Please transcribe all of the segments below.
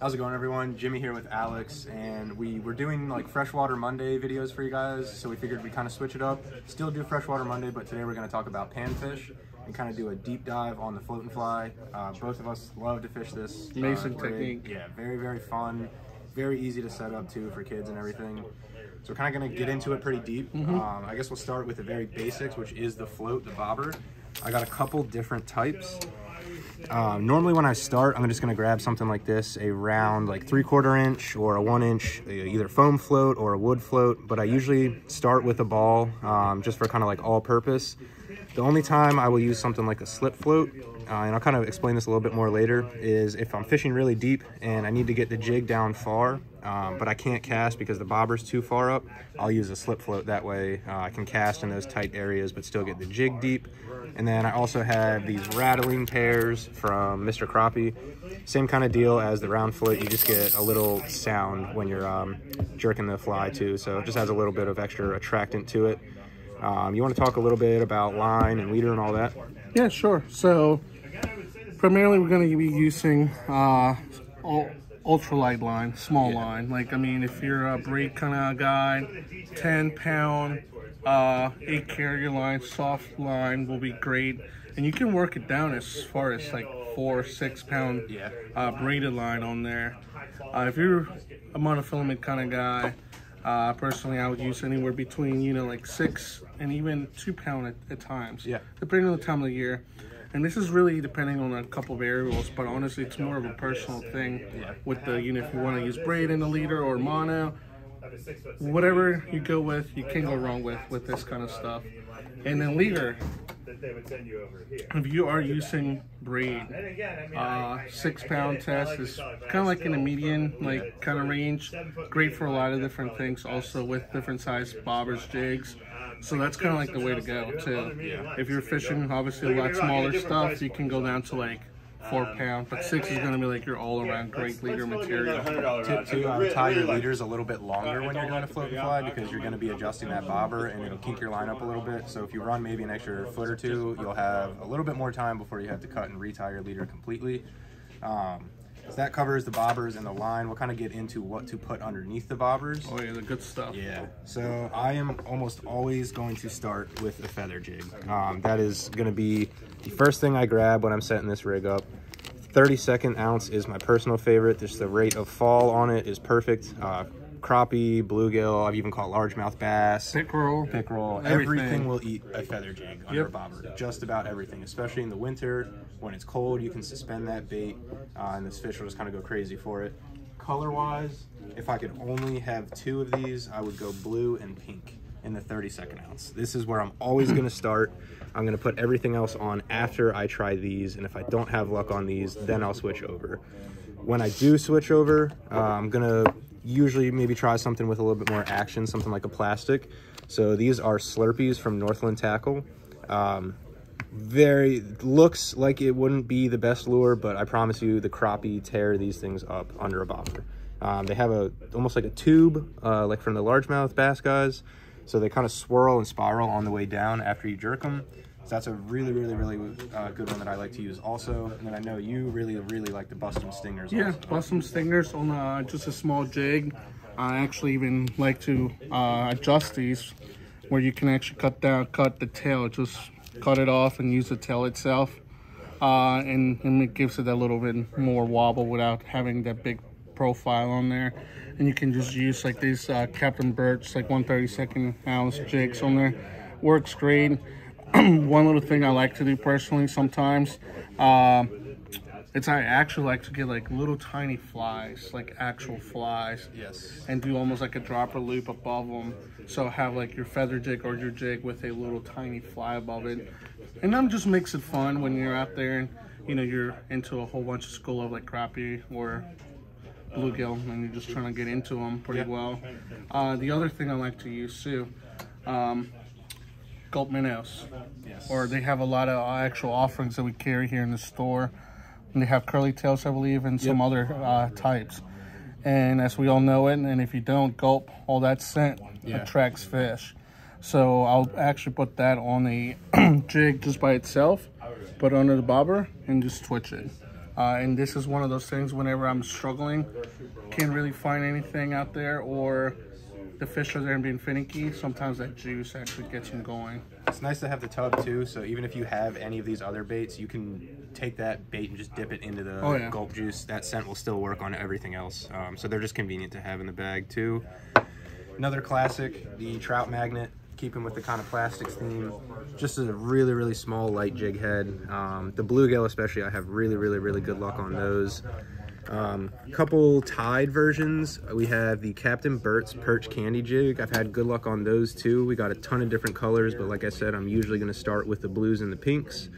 How's it going, everyone? Jimmy here with Alex, and we were doing like Freshwater Monday videos for you guys, so we figured we'd kind of switch it up. Still do Freshwater Monday, but today we're going to talk about panfish and kind of do a deep dive on the float and fly. Both of us love to fish this. Amazing technique. Yeah, very, very fun. Very easy to set up too for kids and everything. So we're kind of going to get into it pretty deep. I guess we'll start with the very basics, which is the float, the bobber. I got a couple different types. Normally when I start, I'm just going to grab something like this, a round like 3/4 inch or a 1 inch, either foam float or a wood float. But I usually start with a ball just for kind of like all purpose. The only time I will use something like a slip float, and I'll kind of explain this a little bit more later, is if I'm fishing really deep and I need to get the jig down far, but I can't cast because the bobber's too far up, I'll use a slip float. That way I can cast in those tight areas but still get the jig deep. And then I also have these rattling pairs from Mr. Crappie. Same kind of deal as the round float, you just get a little sound when you're jerking the fly too, so it just adds a little bit of extra attractant to it. You want to talk a little bit about line and leader and all that? Yeah, sure. So primarily we're going to be using ultralight line, small line. Like, I mean, if you're a braid kind of guy, 10-pound, 8 carrier line, soft line will be great. And you can work it down as far as like 4 or 6 pound braided line on there. If you're a monofilament kind of guy, personally, I would use anywhere between, you know, like 6 and even 2 pound at times, depending on the time of the year. And this is really depending on a couple variables, but honestly, it's more of a personal thing with the, you know, if you want to use braid in the leader or mono, whatever you go with, you can't go wrong with this kind of stuff. And then leader, if you are using braid, 6 pound test is kind of like in a median like kind of range. Great for a lot of different things, also with different size bobbers, jigs. So that's kind of like the way to go too. If you're fishing obviously a lot smaller stuff, you can go down to like 4 pound, but 6 is going to be like your all-around great leader material. Tip 2, I would tie your leaders a little bit longer when you're doing a float and fly, because you're going to be adjusting that bobber and it'll kink your line up a little bit. So if you run maybe an extra foot or two, you'll have a little bit more time before you have to cut and retie your leader completely. So that covers the bobbers and the line. We'll kind of get into what to put underneath the bobbers. Oh yeah, the good stuff. Yeah, so I am almost always going to start with a feather jig. That is going to be the first thing I grab when I'm setting this rig up. 32nd ounce is my personal favorite. Just the rate of fall on it is perfect. Crappie, bluegill, I've even caught largemouth bass, pickerel, everything will eat a feather jig under a bobber. Just about everything, especially in the winter when it's cold. You can suspend that bait and this fish will just kind of go crazy for it. Color wise, if I could only have 2 of these, I would go blue and pink in the 32nd ounce. This is where I'm always going to start. I'm going to put everything else on after I try these, and if I don't have luck on these, then I'll switch over. When I do switch over, I'm going to usually maybe try something with a little bit more action, something like a plastic. So these are Slurpees from Northland Tackle. Looks like it wouldn't be the best lure, but I promise you the crappie tear these things up under a bobber. They have almost like a tube, like from the largemouth bass guys. So they kind of swirl and spiral on the way down after you jerk them. So that's a really good one that I like to use also. And then I know you really like the Bustum Stingers. Yeah, also. Bustum Stingers on just a small jig. I actually even like to adjust these where you can actually cut the tail, just cut it off and use the tail itself. And it gives it that little bit more wobble without having that big profile on there. And you can just use like these Captain Birch like 1/32 ounce jigs on there. Works great. One little thing I like to do personally sometimes, I actually like to get like little tiny flies, like actual flies. Yes. And do almost like a dropper loop above them. So have like your feather jig or your jig with a little tiny fly above it. And that just makes it fun when you're out there and, you know, you're into a whole bunch of school of like crappie or bluegill and you're just trying to get into them pretty well. The other thing I like to use too, Gulp minnows. Yes. Or they have a lot of actual offerings that we carry here in the store. And they have curly tails, I believe, and some other types. And as we all know it, and if you don't, Gulp, all that scent attracts fish. So I'll actually put that on a jig just by itself, put it under the bobber, and just twitch it. And this is one of those things whenever I'm struggling, can't really find anything out there, or the fish are there and being finicky, sometimes that juice actually gets them going. It's nice to have the tub too, so even if you have any of these other baits, you can take that bait and just dip it into the gulp juice. That scent will still work on everything else. So they're just convenient to have in the bag too. Another classic, the trout magnet. Keeping with the kind of plastics theme, just a really, really small light jig head. The bluegill especially, I have really good luck on those. Couple Tide versions. We have the Captain Bert's Perch Candy Jig. I've had good luck on those too. We got a ton of different colors, but like I said, I'm usually going to start with the blues and the pinks.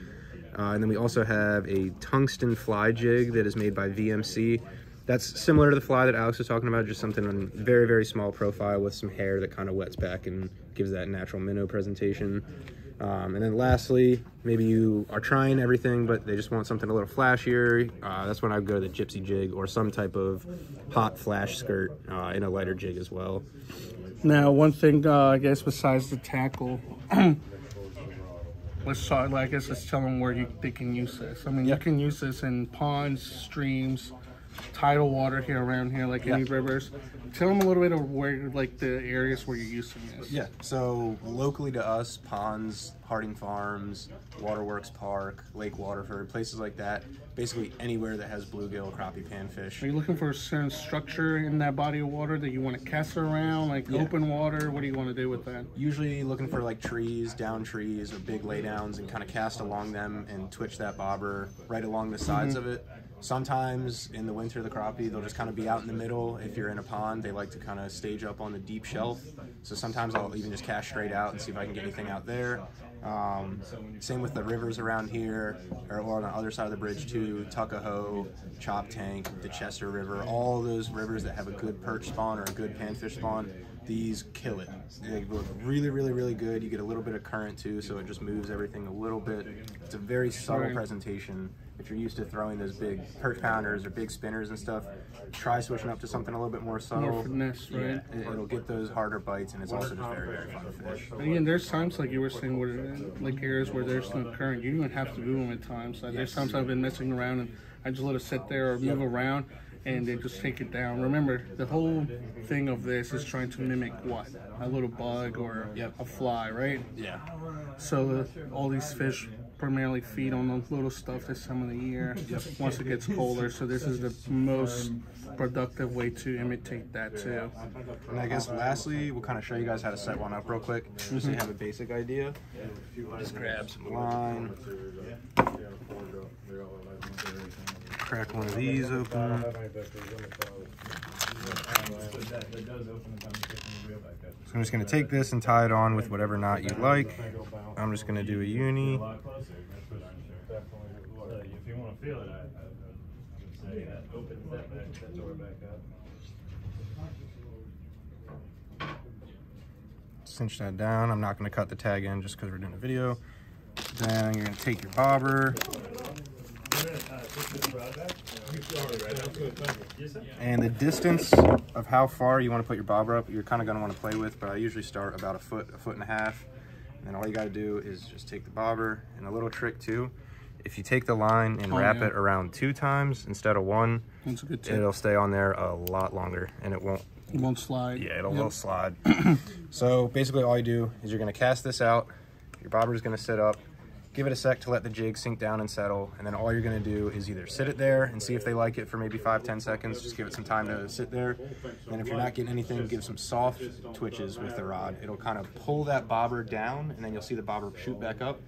And then we also have a tungsten fly jig that is made by VMC. That's similar to the fly that Alex was talking about, just something on very small profile with some hair that kind of wets back and gives that natural minnow presentation. And then lastly, maybe you are trying everything, but they just want something a little flashier. That's when I would go to the gypsy jig or some type of hot flash skirt in a lighter jig as well. Now, one thing, I guess, besides the tackle, let's tell them where they can use this. I mean, you can use this in ponds, streams, tidal water here around here, like any rivers. Tell them a little bit of where, like, the areas where you're using this. Yeah, so locally to us, ponds, Harding Farms, Waterworks Park, Lake Waterford, places like that. Basically anywhere that has bluegill, crappie, panfish. Are you looking for a certain structure in that body of water that you want to cast it around, like open water? What do you want to do with that? Usually looking for like trees, down trees, or big laydowns, and kind of cast along them and twitch that bobber right along the sides of it. Sometimes in the winter, the crappie, they'll just kind of be out in the middle. If you're in a pond, they like to kind of stage up on the deep shelf. So sometimes I'll even just cast straight out and see if I can get anything out there. Same with the rivers around here, or on the other side of the bridge too, Tuckahoe, Chop Tank, the Chester River, all those rivers that have a good perch spawn or a good panfish spawn, these kill it. They look really good. You get a little bit of current too, so it just moves everything a little bit. It's a very subtle presentation. If you're used to throwing those big perch pounders or big spinners and stuff, try switching up to something a little bit more subtle. More finesse, right? Yeah, it'll get those harder bites, and it's also just very fun to fish. Again, there's times, like you were saying, where like areas where there's some current, you don't even have to move them at times. Like there's times I've been messing around and I just let it sit there or move around, and they just take it down. Remember, the whole thing of this is trying to mimic what? A little bug or a fly, right? Yeah. So all these fish primarily feed on the little stuff this time of the year once it gets colder. So this is the most productive way to imitate that too. And I guess lastly, we'll kind of show you guys how to set one up real quick, just so you have a basic idea. Just grab some line, crack one of these open. So I'm just going to take this and tie it on with whatever knot you like. I'm just going to do a uni. If you want to feel it, I would say that opens that door back up. Cinch that down. I'm not going to cut the tag in just because we're doing a video. Then you're going to take your bobber. And the distance of how far you want to put your bobber up, you're kind of going to want to play with, but I usually start about a foot and a half. And then all you got to do is just take the bobber. And a little trick too, if you take the line and wrap it around 2 times instead of 1, that's a good tip. It'll stay on there a lot longer and it won't slide. Yeah, it'll slide. So basically all you do is you're going to cast this out, your bobber is going to sit up, give it a sec to let the jig sink down and settle, and then all you're going to do is either sit it there and see if they like it for maybe 5-10 seconds, just give it some time to sit there, and if you're not getting anything, give some soft twitches with the rod. It'll kind of pull that bobber down, and then you'll see the bobber shoot back up,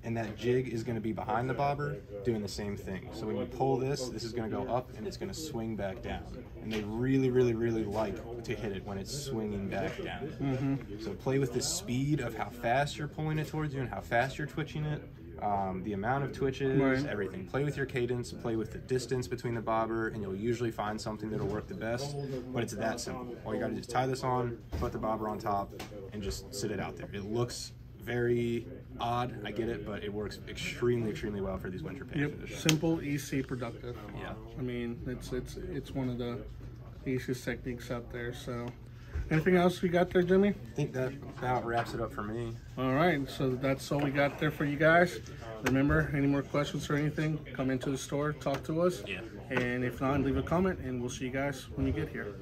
and that jig is going to be behind the bobber doing the same thing. So when you pull this is going to go up and it's going to swing back down, and they really like to hit it when it's swinging back down. So play with the speed of how fast you're pulling it towards you and how fast you're twitching it, the amount of twitches, everything. Play with your cadence, play with the distance between the bobber, and you'll usually find something that'll work the best. But it's that simple. All you got to do is tie this on, put the bobber on top, and just sit it out there. It looks very odd, I get it, but it works extremely well for these winter panfish. Simple, easy, productive. Yeah. I mean, it's one of the easiest techniques out there. So Anything else we got there, Jimmy? I think that about wraps it up for me. All right, so that's all we got there for you guys. Remember, any more questions or anything, come into the store, talk to us. Yeah. And if not, leave a comment, and we'll see you guys when you get here.